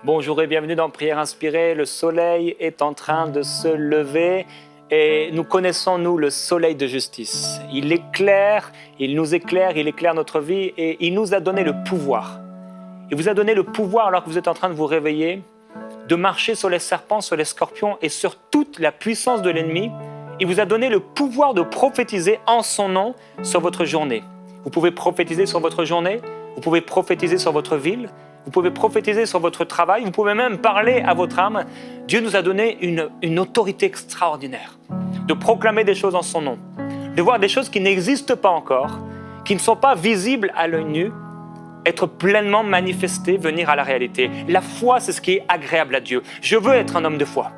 Bonjour et bienvenue dans Prière Inspirée. Le soleil est en train de se lever et nous connaissons, nous, le soleil de justice. Il éclaire, il nous éclaire, il éclaire notre vie et il nous a donné le pouvoir. Il vous a donné le pouvoir, alors que vous êtes en train de vous réveiller, de marcher sur les serpents, sur les scorpions et sur toute la puissance de l'ennemi. Il vous a donné le pouvoir de prophétiser en son nom sur votre journée. Vous pouvez prophétiser sur votre journée, vous pouvez prophétiser sur votre ville, vous pouvez prophétiser sur votre travail, vous pouvez même parler à votre âme. Dieu nous a donné une autorité extraordinaire de proclamer des choses en son nom, de voir des choses qui n'existent pas encore, qui ne sont pas visibles à l'œil nu, être pleinement manifestées, venir à la réalité. La foi, c'est ce qui est agréable à Dieu. Je veux être un homme de foi.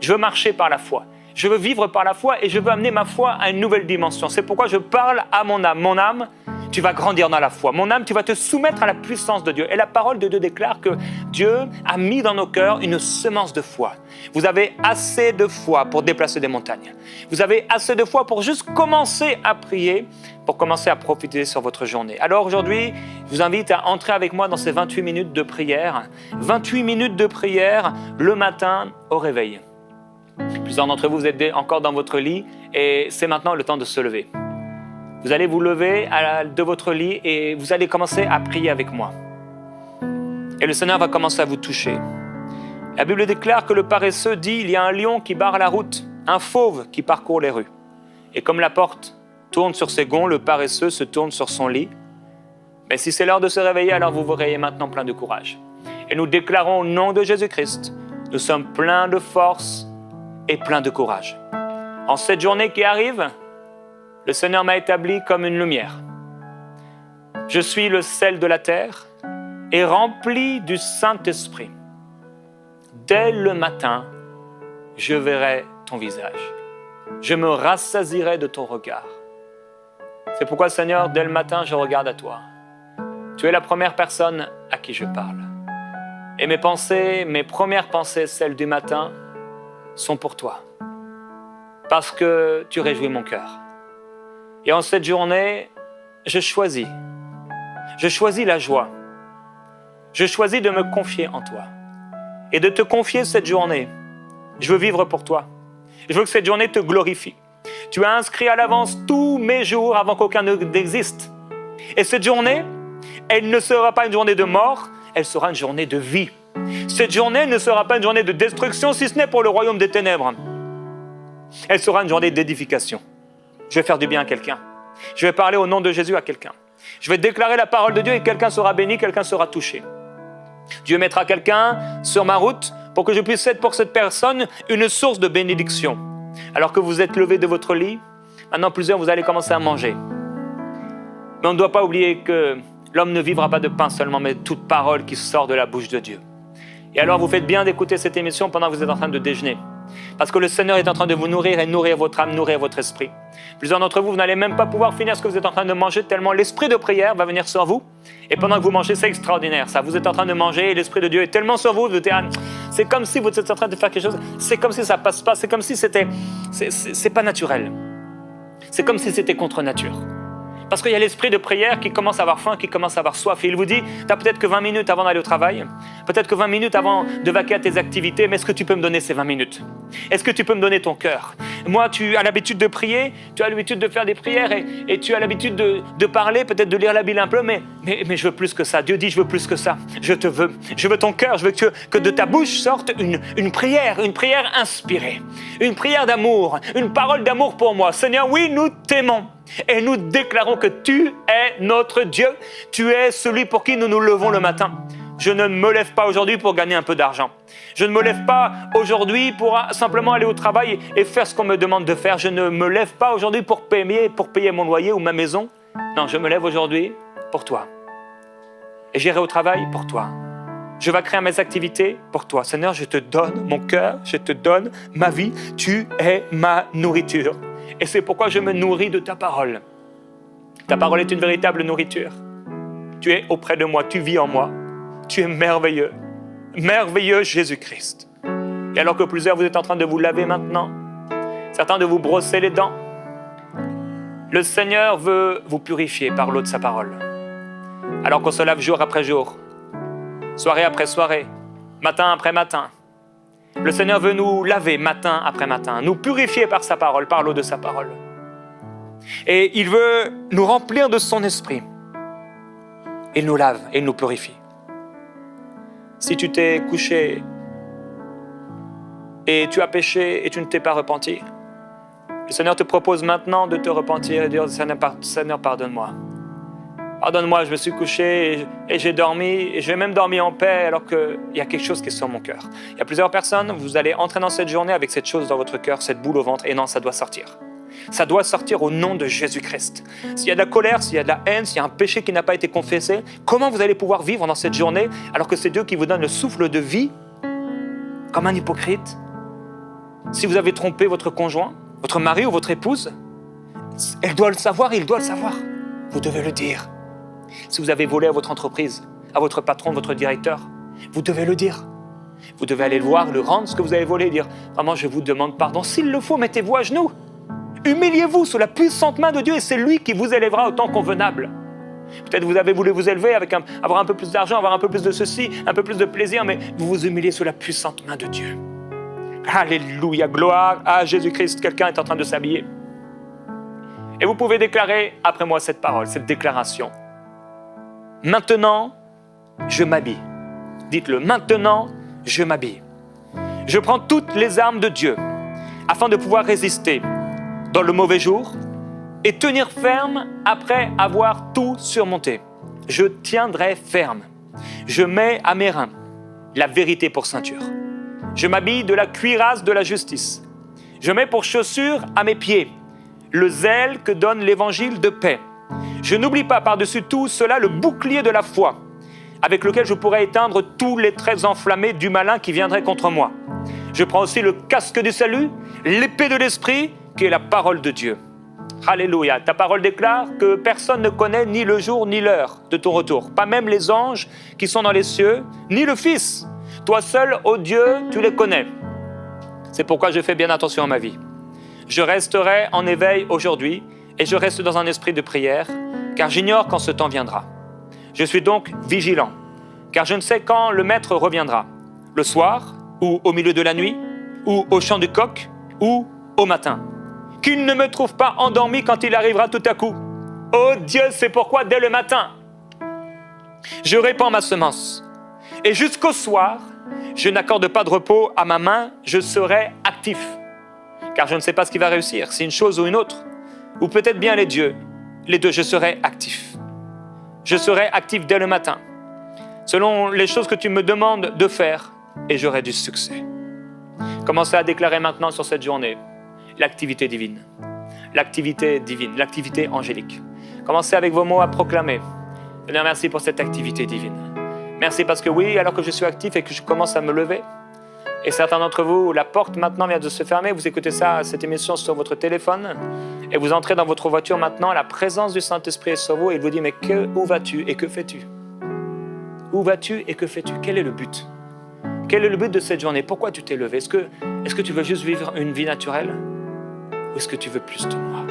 Je veux marcher par la foi. Je veux vivre par la foi et je veux amener ma foi à une nouvelle dimension. C'est pourquoi je parle à mon âme. Mon âme, tu vas grandir dans la foi. Mon âme, tu vas te soumettre à la puissance de Dieu. Et la parole de Dieu déclare que Dieu a mis dans nos cœurs une semence de foi. Vous avez assez de foi pour déplacer des montagnes. Vous avez assez de foi pour juste commencer à prier, pour commencer à profiter sur votre journée. Alors aujourd'hui, je vous invite à entrer avec moi dans ces 28 minutes de prière. 28 minutes de prière le matin au réveil. Plusieurs d'entre vous êtes encore dans votre lit et c'est maintenant le temps de se lever. Vous allez vous lever de votre lit et vous allez commencer à prier avec moi. Et le Seigneur va commencer à vous toucher. La Bible déclare que le paresseux dit, il y a un lion qui barre la route, un fauve qui parcourt les rues. Et comme la porte tourne sur ses gonds, le paresseux se tourne sur son lit. Mais si c'est l'heure de se réveiller, alors vous vous réveillez maintenant plein de courage. Et nous déclarons au nom de Jésus-Christ, nous sommes pleins de force et pleins de courage. En cette journée qui arrive, le Seigneur m'a établi comme une lumière. Je suis le sel de la terre et rempli du Saint-Esprit. Dès le matin, je verrai ton visage. Je me rassasierai de ton regard. C'est pourquoi, Seigneur, dès le matin, je regarde à toi. Tu es la première personne à qui je parle. Et mes pensées, mes premières pensées, celles du matin, sont pour toi. Parce que tu réjouis mon cœur. Et en cette journée, je choisis la joie. Je choisis de me confier en toi. Et de te confier cette journée. Je veux vivre pour toi. Je veux que cette journée te glorifie. Tu as inscrit à l'avance tous mes jours avant qu'aucun n'existe. Et cette journée, elle ne sera pas une journée de mort, elle sera une journée de vie. Cette journée ne sera pas une journée de destruction, si ce n'est pour le royaume des ténèbres. Elle sera une journée d'édification. Je vais faire du bien à quelqu'un. Je vais parler au nom de Jésus à quelqu'un. Je vais déclarer la parole de Dieu et quelqu'un sera béni, quelqu'un sera touché. Dieu mettra quelqu'un sur ma route pour que je puisse être pour cette personne une source de bénédiction. Alors que vous êtes levé de votre lit, maintenant plusieurs, vous allez commencer à manger. Mais on ne doit pas oublier que l'homme ne vivra pas de pain seulement, mais de toute parole qui sort de la bouche de Dieu. Et alors vous faites bien d'écouter cette émission pendant que vous êtes en train de déjeuner. Parce que le Seigneur est en train de vous nourrir et nourrir votre âme, nourrir votre esprit. Plusieurs d'entre vous, vous n'allez même pas pouvoir finir ce que vous êtes en train de manger tellement l'esprit de prière va venir sur vous. Et pendant que vous mangez, c'est extraordinaire ça. Vous êtes en train de manger et l'esprit de Dieu est tellement sur vous. C'est comme si vous êtes en train de faire quelque chose. C'est comme si ça passe pas. C'est comme si c'est pas naturel. C'est comme si c'était contre nature. Parce qu'il y a l'esprit de prière qui commence à avoir faim, qui commence à avoir soif. Et il vous dit, tu as peut-être que 20 minutes avant d'aller au travail, peut-être que 20 minutes avant de vaquer à tes activités, mais est-ce que tu peux me donner ces 20 minutes? Est-ce que tu peux me donner ton cœur? Moi, tu as l'habitude de prier, tu as l'habitude de faire des prières et tu as l'habitude de parler, peut-être de lire la Bible un peu, mais je veux plus que ça. Dieu dit, je veux plus que ça. Je te veux. Je veux ton cœur. Je veux que de ta bouche sorte une prière inspirée, une prière d'amour, une parole d'amour pour moi. Seigneur, oui, nous t'aimons. Et nous déclarons que tu es notre Dieu. Tu es celui pour qui nous nous levons le matin. Je ne me lève pas aujourd'hui pour gagner un peu d'argent. Je ne me lève pas aujourd'hui pour simplement aller au travail et faire ce qu'on me demande de faire. Je ne me lève pas aujourd'hui pour payer mon loyer ou ma maison. Non, je me lève aujourd'hui pour toi. Et j'irai au travail pour toi. Je vais créer mes activités pour toi. Seigneur, je te donne mon cœur, je te donne ma vie. Tu es ma nourriture. Et c'est pourquoi je me nourris de ta parole. Ta parole est une véritable nourriture. Tu es auprès de moi, tu vis en moi. Tu es merveilleux. Merveilleux Jésus-Christ. Et alors que plusieurs, vous êtes en train de vous laver maintenant, certains de vous brosser les dents, le Seigneur veut vous purifier par l'eau de sa parole. Alors qu'on se lave jour après jour, soirée après soirée, matin après matin. Le Seigneur veut nous laver matin après matin, nous purifier par sa parole, par l'eau de sa parole. Et il veut nous remplir de son esprit. Il nous lave et il nous purifie. Si tu t'es couché et tu as péché et tu ne t'es pas repenti, le Seigneur te propose maintenant de te repentir et de dire, Seigneur, pardonne-moi. Pardonne-moi, je me suis couché et j'ai dormi, et j'ai même dormi en paix alors qu'il y a quelque chose qui est sur mon cœur. Il y a plusieurs personnes, vous allez entrer dans cette journée avec cette chose dans votre cœur, cette boule au ventre, et non, ça doit sortir. Ça doit sortir au nom de Jésus-Christ. S'il y a de la colère, s'il y a de la haine, s'il y a un péché qui n'a pas été confessé, comment vous allez pouvoir vivre dans cette journée alors que c'est Dieu qui vous donne le souffle de vie, comme un hypocrite? Si vous avez trompé votre conjoint, votre mari ou votre épouse, elle doit le savoir, il doit le savoir. Vous devez le dire. Si vous avez volé à votre entreprise, à votre patron, votre directeur, vous devez le dire. Vous devez aller le voir, le rendre ce que vous avez volé, dire « Vraiment, je vous demande pardon. S'il le faut, mettez-vous à genoux. Humiliez-vous sous la puissante main de Dieu et c'est lui qui vous élèvera au temps convenable. » Peut-être vous avez voulu vous élever avec avoir un peu plus d'argent, avoir un peu plus de ceci, un peu plus de plaisir, mais vous vous humiliez sous la puissante main de Dieu. Alléluia, gloire à Jésus-Christ. Quelqu'un est en train de s'habiller. Et vous pouvez déclarer après moi cette parole, cette déclaration. Maintenant, je m'habille. Dites-le, maintenant, je m'habille. Je prends toutes les armes de Dieu afin de pouvoir résister dans le mauvais jour et tenir ferme après avoir tout surmonté. Je tiendrai ferme. Je mets à mes reins la vérité pour ceinture. Je m'habille de la cuirasse de la justice. Je mets pour chaussure à mes pieds le zèle que donne l'évangile de paix. Je n'oublie pas par-dessus tout cela le bouclier de la foi, avec lequel je pourrais éteindre tous les traits enflammés du malin qui viendrait contre moi. Je prends aussi le casque du salut, l'épée de l'esprit, qui est la parole de Dieu. Alléluia. Ta parole déclare que personne ne connaît ni le jour ni l'heure de ton retour, pas même les anges qui sont dans les cieux, ni le Fils. Toi seul, ô Dieu, tu les connais. C'est pourquoi je fais bien attention à ma vie. Je resterai en éveil aujourd'hui et je reste dans un esprit de prière, car j'ignore quand ce temps viendra. Je suis donc vigilant, car je ne sais quand le Maître reviendra. Le soir, ou au milieu de la nuit, ou au chant du coq, ou au matin. Qu'il ne me trouve pas endormi quand il arrivera tout à coup. Oh Dieu, c'est pourquoi dès le matin, je répands ma semence. Et jusqu'au soir, je n'accorde pas de repos à ma main, je serai actif. Car je ne sais pas ce qui va réussir, si une chose ou une autre, ou peut-être bien les deux, je serai actif. Je serai actif dès le matin, selon les choses que tu me demandes de faire, et j'aurai du succès. Commencez à déclarer maintenant sur cette journée l'activité divine, l'activité angélique. Commencez avec vos mots à proclamer. Seigneur, merci pour cette activité divine. Merci parce que oui, alors que je suis actif et que je commence à me lever, et certains d'entre vous, la porte maintenant vient de se fermer, vous écoutez cette émission sur votre téléphone, et vous entrez dans votre voiture maintenant, la présence du Saint-Esprit est sur vous, et il vous dit, mais où vas-tu et que fais-tu? Où vas-tu et que fais-tu? Quel est le but? Quel est le but de cette journée? Pourquoi tu t'es levé? Est-ce que tu veux juste vivre une vie naturelle? Ou est-ce que tu veux plus de moi?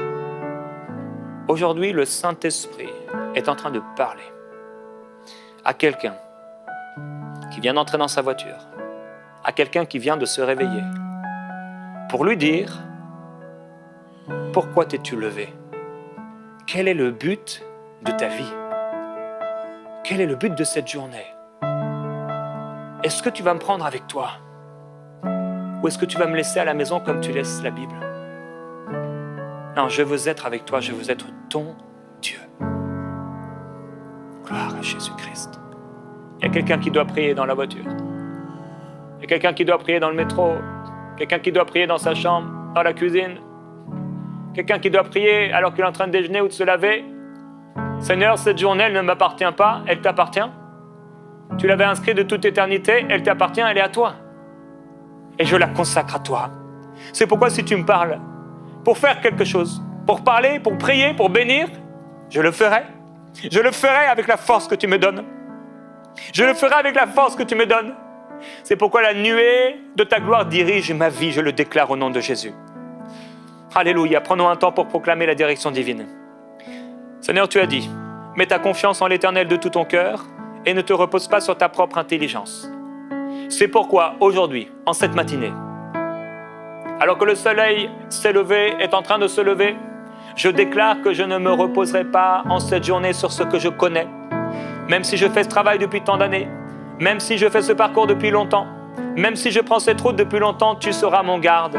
Aujourd'hui, le Saint-Esprit est en train de parler à quelqu'un qui vient d'entrer dans sa voiture, à quelqu'un qui vient de se réveiller, pour lui dire « Pourquoi t'es-tu levé? Quel est le but de ta vie? Quel est le but de cette journée? Est-ce que tu vas me prendre avec toi? Ou est-ce que tu vas me laisser à la maison comme tu laisses la Bible? Non, je veux être avec toi, je veux être ton Dieu. » Gloire à Jésus-Christ. Il y a quelqu'un qui doit prier dans la voiture. Il y a quelqu'un qui doit prier dans le métro. Quelqu'un qui doit prier dans sa chambre, dans la cuisine. Quelqu'un qui doit prier alors qu'il est en train de déjeuner ou de se laver. Seigneur, cette journée, elle ne m'appartient pas, elle t'appartient. Tu l'avais inscrite de toute éternité, elle t'appartient, elle est à toi. Et je la consacre à toi. C'est pourquoi si tu me parles, pour faire quelque chose, pour parler, pour prier, pour bénir, je le ferai. Je le ferai avec la force que tu me donnes. Je le ferai avec la force que tu me donnes. C'est pourquoi la nuée de ta gloire dirige ma vie, je le déclare au nom de Jésus. Alléluia, prenons un temps pour proclamer la direction divine. Seigneur, tu as dit, mets ta confiance en l'Éternel de tout ton cœur et ne te repose pas sur ta propre intelligence. C'est pourquoi aujourd'hui, en cette matinée, alors que le soleil s'est levé, est en train de se lever, je déclare que je ne me reposerai pas en cette journée sur ce que je connais, même si je fais ce travail depuis tant d'années, même si je fais ce parcours depuis longtemps, même si je prends cette route depuis longtemps, tu seras mon garde,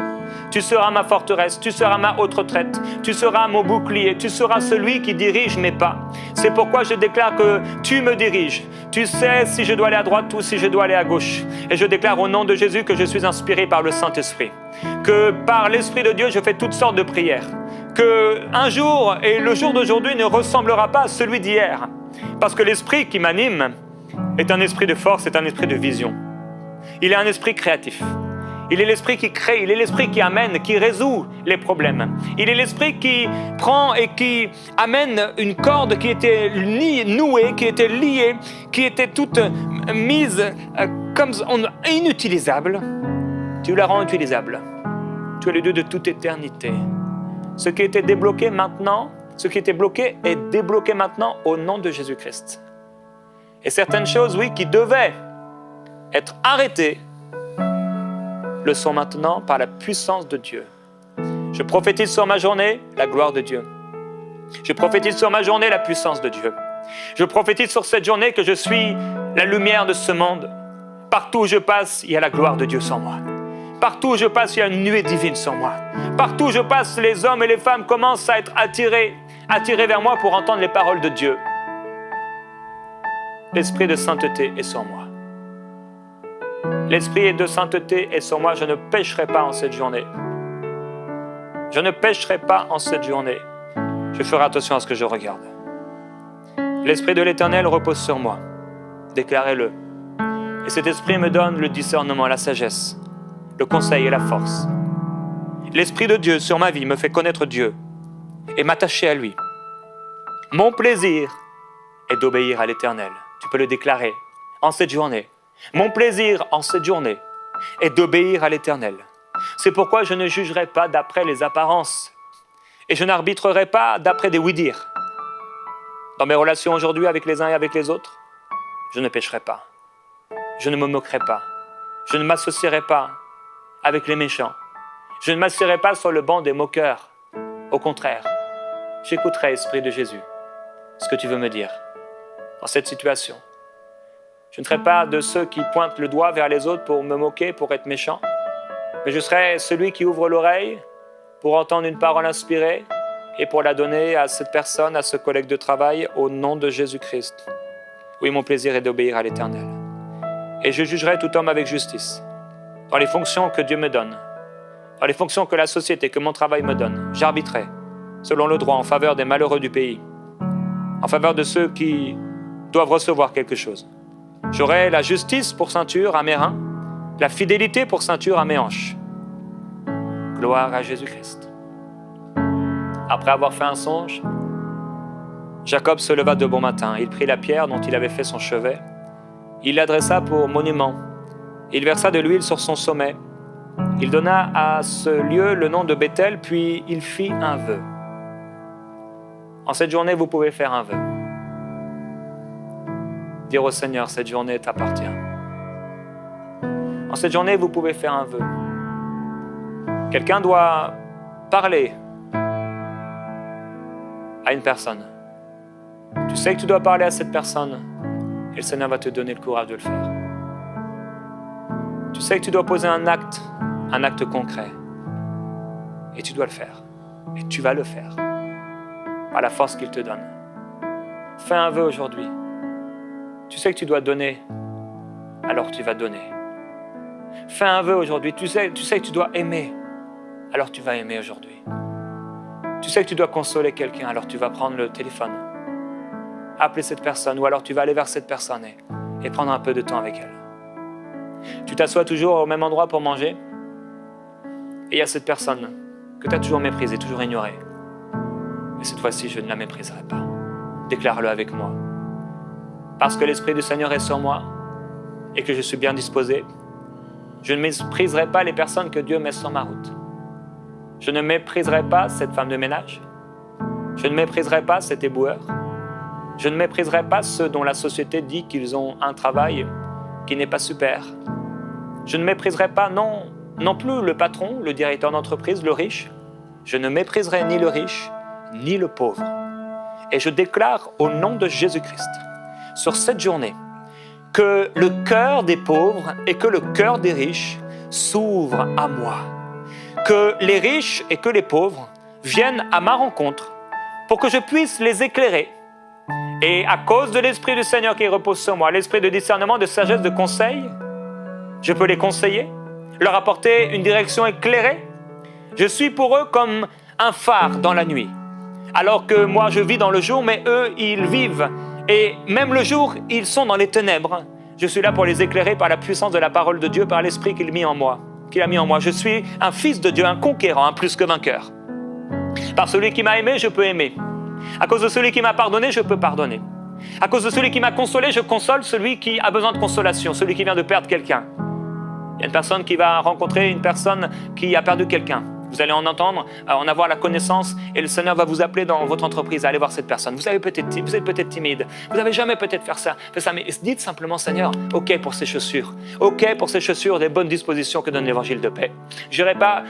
tu seras ma forteresse, tu seras ma haute retraite, tu seras mon bouclier, tu seras celui qui dirige mes pas. C'est pourquoi je déclare que tu me diriges. Tu sais si je dois aller à droite ou si je dois aller à gauche. Et je déclare au nom de Jésus que je suis inspiré par le Saint-Esprit. Que par l'Esprit de Dieu, je fais toutes sortes de prières. Que un jour et le jour d'aujourd'hui ne ressemblera pas à celui d'hier. Parce que l'Esprit qui m'anime est un esprit de force, est un esprit de vision. Il est un esprit créatif. Il est l'esprit qui crée, il est l'esprit qui amène, qui résout les problèmes. Il est l'esprit qui prend et qui amène une corde qui était nouée, qui était liée, qui était toute mise comme inutilisable. Tu la rends utilisable. Tu es le Dieu de toute éternité. Ce qui était débloqué maintenant, ce qui était bloqué est débloqué maintenant au nom de Jésus-Christ. Et certaines choses, oui, qui devaient être arrêtées, le sont maintenant par la puissance de Dieu. Je prophétise sur ma journée la gloire de Dieu. Je prophétise sur ma journée la puissance de Dieu. Je prophétise sur cette journée que je suis la lumière de ce monde. Partout où je passe, il y a la gloire de Dieu sur moi. Partout où je passe, il y a une nuée divine sur moi. Partout où je passe, les hommes et les femmes commencent à être attirés vers moi pour entendre les paroles de Dieu. L'esprit de sainteté est sur moi. L'esprit de sainteté est sur moi. Je ne pécherai pas en cette journée. Je ne pécherai pas en cette journée. Je ferai attention à ce que je regarde. L'Esprit de l'Éternel repose sur moi. Déclarez-le. Et cet esprit me donne le discernement, la sagesse, le conseil et la force. L'Esprit de Dieu sur ma vie me fait connaître Dieu et m'attacher à lui. Mon plaisir est d'obéir à l'Éternel. Tu peux le déclarer en cette journée. Mon plaisir en cette journée est d'obéir à l'Éternel. C'est pourquoi je ne jugerai pas d'après les apparences et je n'arbitrerai pas d'après des oui-dire. Dans mes relations aujourd'hui avec les uns et avec les autres, je ne pécherai pas. Je ne me moquerai pas. Je ne m'associerai pas avec les méchants. Je ne m'assierai pas sur le banc des moqueurs. Au contraire, j'écouterai, Esprit de Jésus, ce que tu veux me dire dans cette situation. Je ne serai pas de ceux qui pointent le doigt vers les autres pour me moquer, pour être méchant, mais je serai celui qui ouvre l'oreille pour entendre une parole inspirée et pour la donner à cette personne, à ce collègue de travail, au nom de Jésus-Christ. Oui, mon plaisir est d'obéir à l'Éternel. Et je jugerai tout homme avec justice, dans les fonctions que Dieu me donne, dans les fonctions que la société, que mon travail me donne. J'arbitrerai, selon le droit, en faveur des malheureux du pays, en faveur de ceux qui doivent recevoir quelque chose. J'aurai la justice pour ceinture à mes reins, la fidélité pour ceinture à mes hanches. Gloire à Jésus-Christ. Après avoir fait un songe, Jacob se leva de bon matin. Il prit la pierre dont il avait fait son chevet. Il l'adressa pour monument. Il versa de l'huile sur son sommet. Il donna à ce lieu le nom de Béthel, puis il fit un vœu. En cette journée, vous pouvez faire un vœu. Dire au Seigneur, cette journée t'appartient. En cette journée, vous pouvez faire un vœu. Quelqu'un doit parler à une personne. Tu sais que tu dois parler à cette personne et le Seigneur va te donner le courage de le faire. Tu sais que tu dois poser un acte concret et tu dois le faire. Et tu vas le faire par la force qu'il te donne. Fais un vœu aujourd'hui. Tu sais que tu dois donner, alors tu vas donner. Fais un vœu aujourd'hui. Tu sais que tu dois aimer, alors tu vas aimer aujourd'hui. Tu sais que tu dois consoler quelqu'un, alors tu vas prendre le téléphone, appeler cette personne, ou alors tu vas aller vers cette personne et prendre un peu de temps avec elle. Tu t'assois toujours au même endroit pour manger, et il y a cette personne que tu as toujours méprisée, toujours ignorée. Et cette fois-ci, je ne la mépriserai pas. Déclare-le avec moi. Parce que l'Esprit du Seigneur est sur moi et que je suis bien disposé, je ne mépriserai pas les personnes que Dieu met sur ma route. Je ne mépriserai pas cette femme de ménage. Je ne mépriserai pas cet éboueur. Je ne mépriserai pas ceux dont la société dit qu'ils ont un travail qui n'est pas super. Je ne mépriserai pas non plus le patron, le directeur d'entreprise, le riche. Je ne mépriserai ni le riche, ni le pauvre. Et je déclare au nom de Jésus-Christ, sur cette journée, que le cœur des pauvres et que le cœur des riches s'ouvrent à moi. Que les riches et que les pauvres viennent à ma rencontre pour que je puisse les éclairer. Et à cause de l'Esprit du Seigneur qui repose sur moi, l'Esprit de discernement, de sagesse, de conseil, je peux les conseiller, leur apporter une direction éclairée. Je suis pour eux comme un phare dans la nuit. Alors que moi, je vis dans le jour, mais eux, ils vivent. Et même le jour, ils sont dans les ténèbres. Je suis là pour les éclairer par la puissance de la parole de Dieu, par l'Esprit qu'il a mis en moi. Je suis un fils de Dieu, un conquérant, un plus que vainqueur. Par celui qui m'a aimé, je peux aimer. À cause de celui qui m'a pardonné, je peux pardonner. À cause de celui qui m'a consolé, je console celui qui a besoin de consolation, celui qui vient de perdre quelqu'un. Il y a une personne qui va rencontrer une personne qui a perdu quelqu'un. Vous allez en entendre, en avoir la connaissance, et le Seigneur va vous appeler dans votre entreprise à aller voir cette personne. Vous êtes peut-être timide, vous n'avez jamais peut-être fait ça, mais dites simplement, Seigneur, ok pour ces chaussures, des bonnes dispositions que donne l'évangile de paix. Je n'irai pas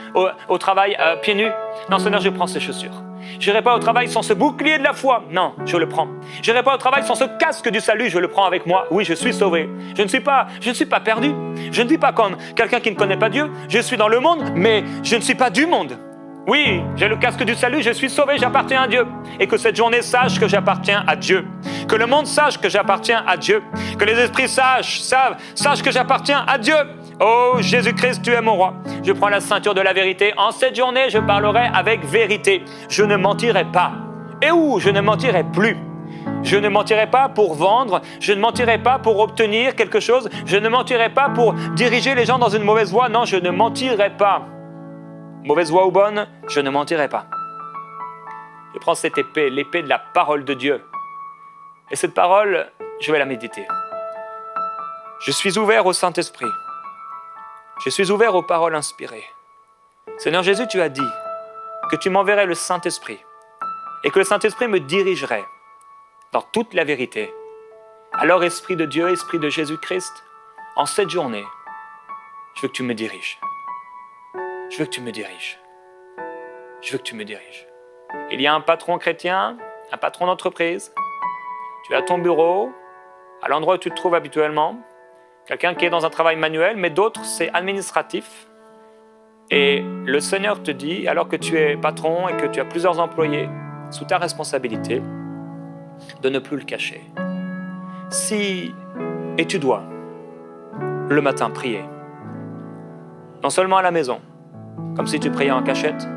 au travail pieds nus. Non, Seigneur, je prends ces chaussures. Je n'irai pas au travail sans ce bouclier de la foi. Non, je le prends. Je n'irai pas au travail sans ce casque du salut. Je le prends avec moi. Oui, je suis sauvé. Je ne suis pas perdu. Je ne vis pas comme quelqu'un qui ne connaît pas Dieu. Je suis dans le monde, mais je ne suis pas du monde. Oui, j'ai le casque du salut, je suis sauvé, j'appartiens à Dieu. Et que cette journée sache que j'appartiens à Dieu. Que le monde sache que j'appartiens à Dieu. Que les esprits sachent que j'appartiens à Dieu. Oh Jésus-Christ, tu es mon roi. Je prends la ceinture de la vérité. En cette journée, je parlerai avec vérité. Je ne mentirai pas. Et où je ne mentirai plus. Je ne mentirai pas pour vendre. Je ne mentirai pas pour obtenir quelque chose. Je ne mentirai pas pour diriger les gens dans une mauvaise voie. Non, je ne mentirai pas. Mauvaise voie ou bonne, je ne mentirai pas. Je prends cette épée, l'épée de la parole de Dieu. Et cette parole, je vais la méditer. Je suis ouvert au Saint-Esprit. Je suis ouvert aux paroles inspirées. Seigneur Jésus, tu as dit que tu m'enverrais le Saint-Esprit et que le Saint-Esprit me dirigerait dans toute la vérité. Alors, Esprit de Dieu, Esprit de Jésus-Christ, en cette journée, je veux que tu me diriges. Je veux que tu me diriges. Je veux que tu me diriges. Il y a un patron chrétien, un patron d'entreprise. Tu es à ton bureau, à l'endroit où tu te trouves habituellement. Quelqu'un qui est dans un travail manuel, mais d'autres, c'est administratif. Et le Seigneur te dit, alors que tu es patron et que tu as plusieurs employés sous ta responsabilité, de ne plus le cacher. Et tu dois, le matin, prier. Non seulement à la maison, comme si tu priais en cachette,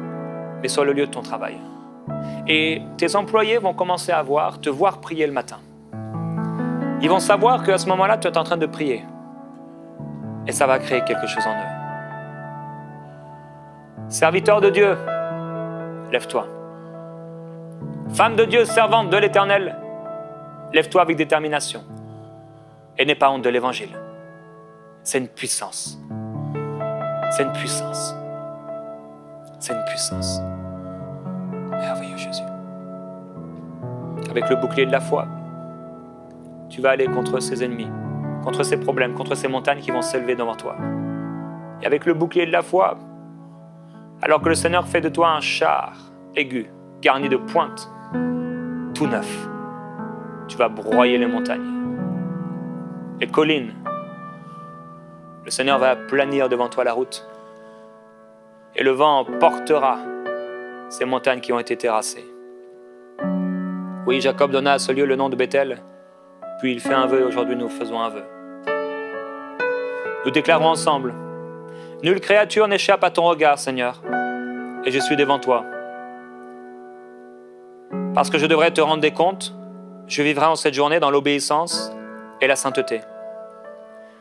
mais sur le lieu de ton travail. Et tes employés vont commencer à te voir prier le matin. Ils vont savoir qu'à ce moment-là, tu es en train de prier. Et ça va créer quelque chose en eux. Serviteur de Dieu, lève-toi. Femme de Dieu, servante de l'Éternel, lève-toi avec détermination. Et n'aie pas honte de l'Évangile. C'est une puissance. C'est une puissance. C'est une puissance. Merveilleux Jésus. Avec le bouclier de la foi, tu vas aller contre ses ennemis, contre ses problèmes, contre ces montagnes qui vont s'élever devant toi. Et avec le bouclier de la foi, alors que le Seigneur fait de toi un char aigu, garni de pointes, tout neuf, tu vas broyer les montagnes, les collines. Le Seigneur va aplanir devant toi la route. Et le vent portera ces montagnes qui ont été terrassées. Oui, Jacob donna à ce lieu le nom de Bethel, puis il fait un vœu, et aujourd'hui nous faisons un vœu. Nous déclarons ensemble, nulle créature n'échappe à ton regard, Seigneur, et je suis devant toi. Parce que je devrais te rendre des comptes, je vivrai en cette journée dans l'obéissance et la sainteté.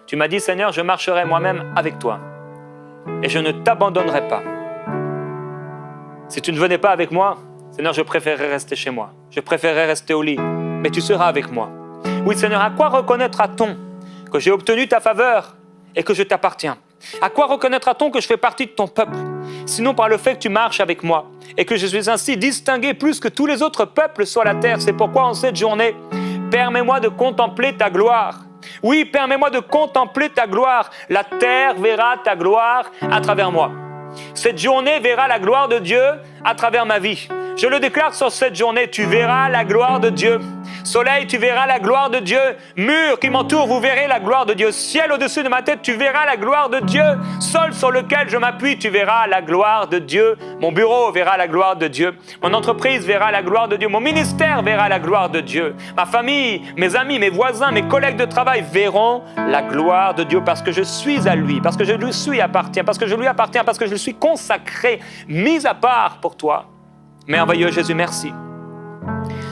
Tu m'as dit, Seigneur, je marcherai moi-même avec toi. Et je ne t'abandonnerai pas. Si tu ne venais pas avec moi, Seigneur, je préférerais rester chez moi. Je préférerais rester au lit. Mais tu seras avec moi. Oui, Seigneur, à quoi reconnaîtra-t-on que j'ai obtenu ta faveur et que je t'appartiens? À quoi reconnaîtra-t-on que je fais partie de ton peuple? Sinon par le fait que tu marches avec moi et que je suis ainsi distingué plus que tous les autres peuples sur la terre. C'est pourquoi en cette journée, permets-moi de contempler ta gloire. Oui, permets-moi de contempler ta gloire. La terre verra ta gloire à travers moi. Cette journée verra la gloire de Dieu à travers ma vie. Je le déclare sur cette journée, tu verras la gloire de Dieu. Soleil, tu verras la gloire de Dieu. Mur qui m'entoure, vous verrez la gloire de Dieu. Ciel au-dessus de ma tête, tu verras la gloire de Dieu. Sol sur lequel je m'appuie, tu verras la gloire de Dieu. Mon bureau verra la gloire de Dieu. Mon entreprise verra la gloire de Dieu. Mon ministère verra la gloire de Dieu. Ma famille, mes amis, mes voisins, mes collègues de travail verront la gloire de Dieu parce que je suis à lui, parce que je lui suis appartiens, parce que je lui appartiens, parce que je suis consacré, mis à part pour toi. Merveilleux Jésus, merci.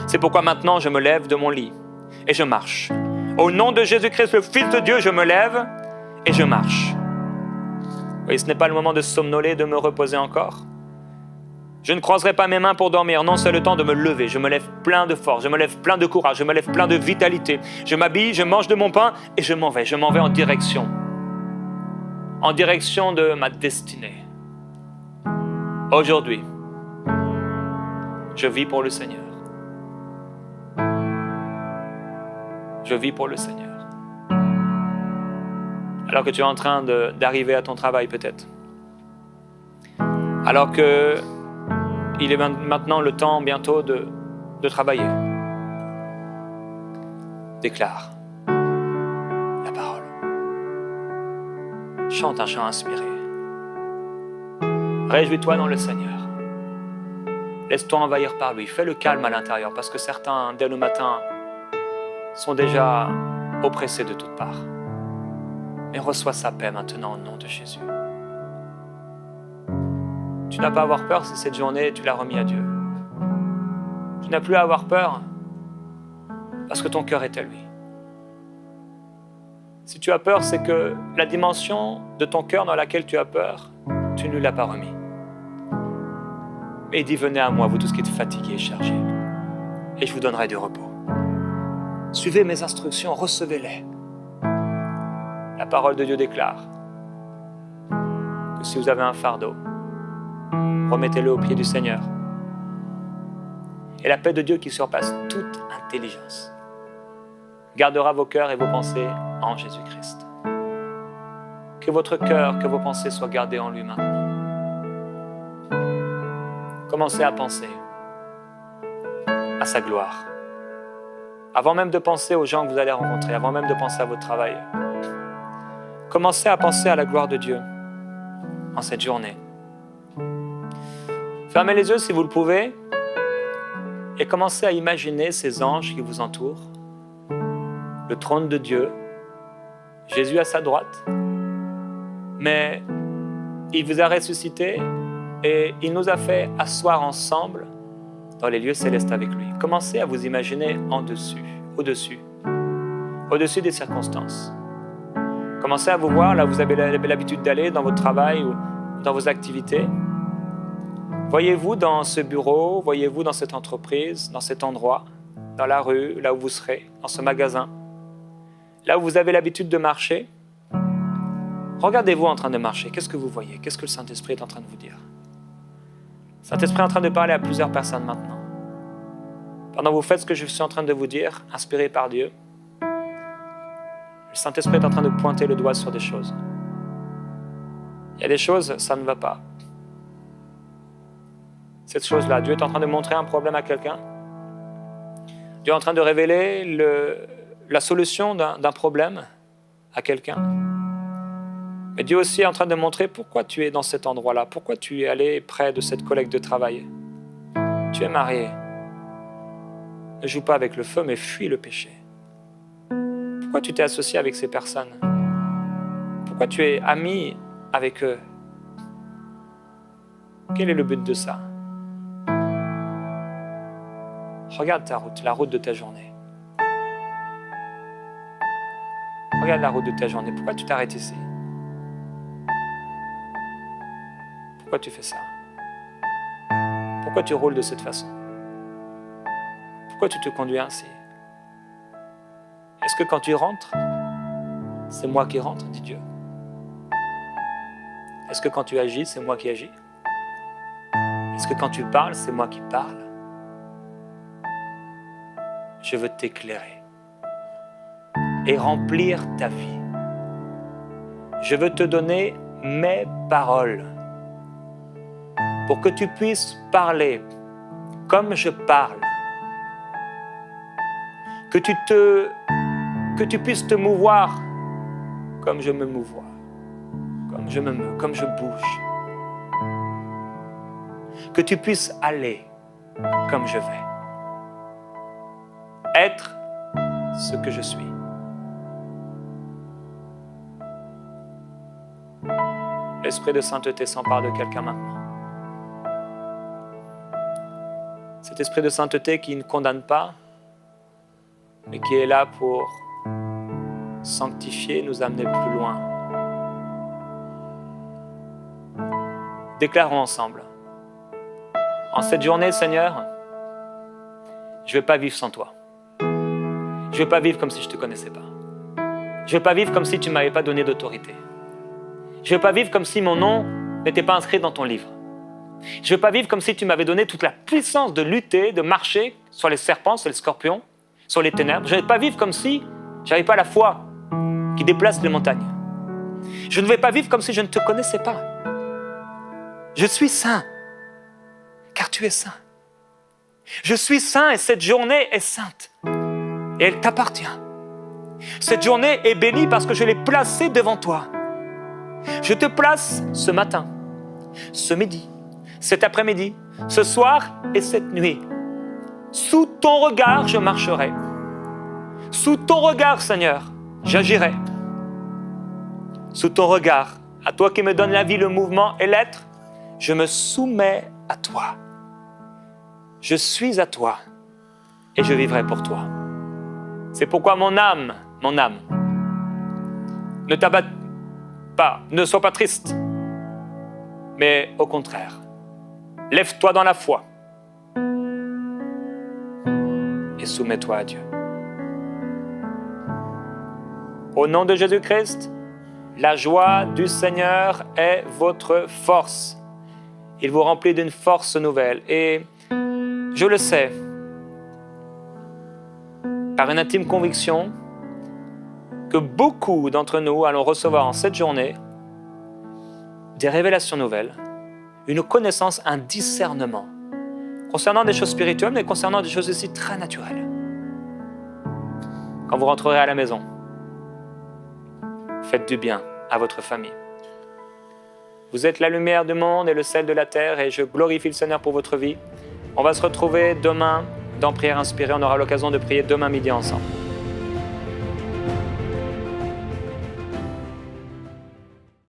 C'est pourquoi maintenant je me lève de mon lit et je marche. Au nom de Jésus-Christ, le Fils de Dieu, je me lève et je marche. Oui, ce n'est pas le moment de somnoler, de me reposer encore. Je ne croiserai pas mes mains pour dormir. Non, c'est le temps de me lever. Je me lève plein de force, je me lève plein de courage, je me lève plein de vitalité. Je m'habille, je mange de mon pain et je m'en vais. Je m'en vais en direction de ma destinée. Aujourd'hui, je vis pour le Seigneur. Je vis pour le Seigneur. Alors que tu es en train d'arriver à ton travail peut-être. Alors que il est maintenant le temps bientôt de travailler. Déclare la parole. Chante un chant inspiré. Réjouis-toi dans le Seigneur. Laisse-toi envahir par lui. Fais le calme à l'intérieur parce que certains, dès le matin, sont déjà oppressés de toutes parts. Mais reçois sa paix maintenant au nom de Jésus. Tu n'as pas à avoir peur si cette journée, tu l'as remis à Dieu. Tu n'as plus à avoir peur parce que ton cœur est à lui. Si tu as peur, c'est que la dimension de ton cœur dans laquelle tu as peur, tu ne l'as pas remis. Mais il dit, venez à moi, vous tous qui êtes fatigués et chargés, et je vous donnerai du repos. Suivez mes instructions, recevez-les. La parole de Dieu déclare que si vous avez un fardeau, remettez-le au pied du Seigneur. Et la paix de Dieu qui surpasse toute intelligence gardera vos cœurs et vos pensées en Jésus-Christ. Que votre cœur, que vos pensées soient gardées en lui maintenant. Commencez à penser à sa gloire. Avant même de penser aux gens que vous allez rencontrer, avant même de penser à votre travail, commencez à penser à la gloire de Dieu en cette journée. Fermez les yeux si vous le pouvez et commencez à imaginer ces anges qui vous entourent, le trône de Dieu, Jésus à sa droite, mais il vous a ressuscité et il nous a fait asseoir ensemble dans les lieux célestes avec lui. Commencez à vous imaginer au-dessus des circonstances. Commencez à vous voir là où vous avez l'habitude d'aller dans votre travail ou dans vos activités. Voyez-vous dans ce bureau, voyez-vous dans cette entreprise, dans cet endroit, dans la rue, là où vous serez, dans ce magasin, là où vous avez l'habitude de marcher. Regardez-vous en train de marcher. Qu'est-ce que vous voyez? Qu'est-ce que le Saint-Esprit est en train de vous dire? Le Saint-Esprit est en train de parler à plusieurs personnes maintenant. Pendant que vous faites ce que je suis en train de vous dire, inspiré par Dieu, le Saint-Esprit est en train de pointer le doigt sur des choses. Il y a des choses, ça ne va pas. Cette chose-là, Dieu est en train de montrer un problème à quelqu'un. Dieu est en train de révéler la solution d'un problème à quelqu'un. Mais Dieu aussi est en train de montrer pourquoi tu es dans cet endroit-là, pourquoi tu es allé près de cette collègue de travail. Tu es marié. Ne joue pas avec le feu, mais fuis le péché. Pourquoi tu t'es associé avec ces personnes? Pourquoi tu es ami avec eux? Quel est le but de ça? Regarde ta route, la route de ta journée. Regarde la route de ta journée. Pourquoi tu t'arrêtes ici? Pourquoi tu fais ça? Pourquoi tu roules de cette façon? Pourquoi tu te conduis ainsi? Est-ce que quand tu rentres, c'est moi qui rentre, dit Dieu? Est-ce que quand tu agis, c'est moi qui agis? Est-ce que quand tu parles, c'est moi qui parle? Je veux t'éclairer. et remplir ta vie. Je veux te donner mes paroles pour que tu puisses parler comme je parle, que tu puisses te mouvoir comme je me mouvoie, comme je me meus, comme je bouge, que tu puisses aller comme je vais, être ce que je suis. L'Esprit de sainteté s'empare de quelqu'un maintenant. Cet Esprit de sainteté qui ne condamne pas, mais qui est là pour sanctifier, nous amener plus loin. Déclarons ensemble. En cette journée, Seigneur, je ne vais pas vivre sans toi. Je ne vais pas vivre comme si je ne te connaissais pas. Je ne vais pas vivre comme si tu ne m'avais pas donné d'autorité. Je ne vais pas vivre comme si mon nom n'était pas inscrit dans ton livre. Je ne vais pas vivre comme si tu m'avais donné toute la puissance de lutter, de marcher sur les serpents, sur les scorpions, sur les ténèbres. Je ne vais pas vivre comme si je n'avais pas la foi qui déplace les montagnes. Je ne vais pas vivre comme si je ne te connaissais pas. Je suis saint, car tu es saint. Je suis saint et cette journée est sainte. Et elle t'appartient. Cette journée est bénie parce que je l'ai placée devant toi. Je te place ce matin, ce midi, cet après-midi, ce soir et cette nuit. Sous ton regard, je marcherai. Sous ton regard, Seigneur, j'agirai. Sous ton regard, à toi qui me donnes la vie, le mouvement et l'être, je me soumets à toi. Je suis à toi et je vivrai pour toi. C'est pourquoi mon âme, ne t'abatte pas, ne sois pas triste, mais au contraire, lève-toi dans la foi et soumets-toi à Dieu. Au nom de Jésus-Christ, la joie du Seigneur est votre force. Il vous remplit d'une force nouvelle. Et je le sais, par une intime conviction, que beaucoup d'entre nous allons recevoir en cette journée des révélations nouvelles, une connaissance, un discernement concernant des choses spirituelles, mais concernant des choses aussi très naturelles. Quand vous rentrerez à la maison, faites du bien à votre famille. Vous êtes la lumière du monde et le sel de la terre et je glorifie le Seigneur pour votre vie. On va se retrouver demain dans Prière Inspirée. On aura l'occasion de prier demain midi ensemble.